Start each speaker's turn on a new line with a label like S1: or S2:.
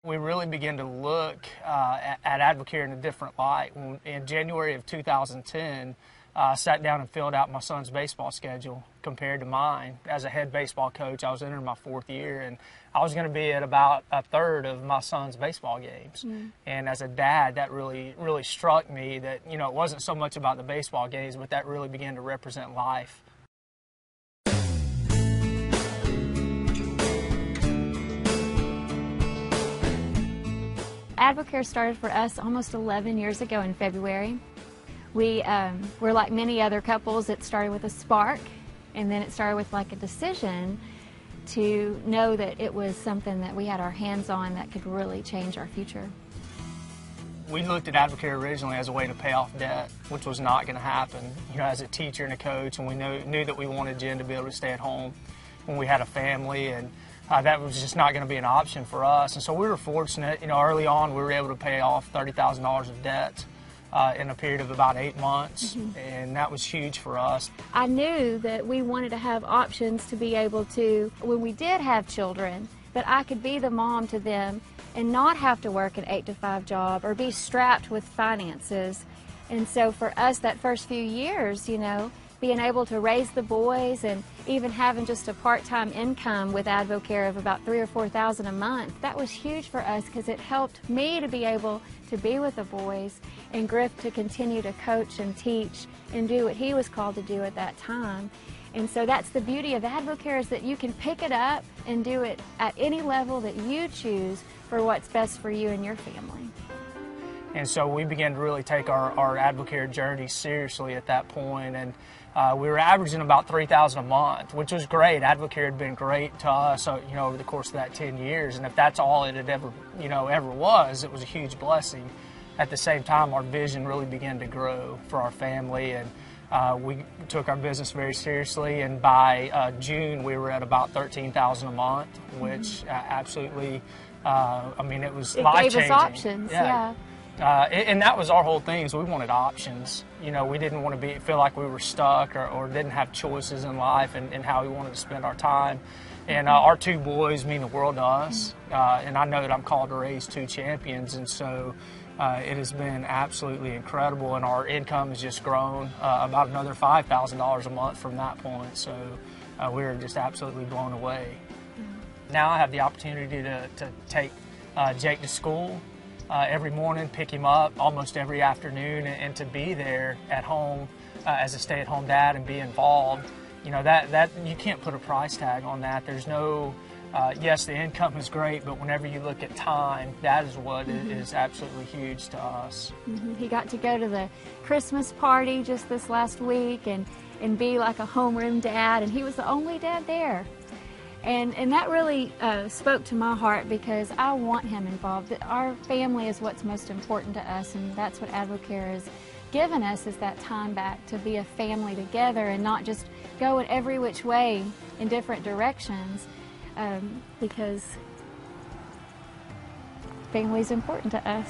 S1: We really began to look at Advocare in a different light. In January of 2010, I sat down and filled out my son's baseball schedule compared to mine. As a head baseball coach, I was entering my 4th year, and I was going to be at about a third of my son's baseball games. And as a dad, that really struck me that, you know, it wasn't so much about the baseball games, but that really began to represent life.
S2: Advocare started for us almost 11 years ago in February. We were like many other couples. It started with a spark, and then it started with like a decision to know that it was something that we had our hands on that could really change our future.
S1: We looked at Advocare originally as a way to pay off debt, which was not going to happen. You know, as a teacher and a coach, and we knew that we wanted Jen to be able to stay at home when we had a family, and that was just not going to be an option for us. And so we were fortunate. You know, early on we were able to pay off $30,000 of debt in a period of about 8 months, and that was huge for us.
S2: I knew that we wanted to have options to be able to, when we did have children, that I could be the mom to them and not have to work an 8-to-5 job or be strapped with finances. And so for us, that first few years, you know, being able to raise the boys and even having just a part-time income with Advocare of about $3,000 or $4,000 a month, that was huge for us because it helped me to be able to be with the boys and Griff to continue to coach and teach and do what he was called to do at that time. And so that's the beauty of Advocare, is that you can pick it up and do it at any level that you choose for what's best for you and your family.
S1: And so we began to really take our Advocare journey seriously at that point, and we were averaging about $3,000 a month, which was great. Advocare had been great to us, you know, over the course of that 10 years, and if that's all it had ever was, it was a huge blessing. At the same time, our vision really began to grow for our family, and we took our business very seriously, and by June we were at about $13,000 a month, which absolutely, I mean, it was life-changing.
S2: It gave us options, yeah.
S1: And that was our whole thing, is we wanted options. You know, we didn't want to feel like we were stuck or didn't have choices in life and how we wanted to spend our time. And our 2 boys mean the world to us, and I know that I'm called to raise 2 champions, and so it has been absolutely incredible, and our income has just grown about another $5,000 a month from that point, so we're just absolutely blown away. Now I have the opportunity to take Jake to school every morning, pick him up almost every afternoon, and to be there at home as a stay-at-home dad and be involved. You know, that you can't put a price tag on that. There's no, yes, the income is great, but whenever you look at time, that is what is absolutely huge to us.
S2: He got to go to the Christmas party just this last week and be like a homeroom dad, and he was the only dad there. And that really spoke to my heart, because I want him involved. Our family is what's most important to us, and that's what Advocare has given us, is that time back to be a family together and not just go in every which way in different directions, because family is important to us.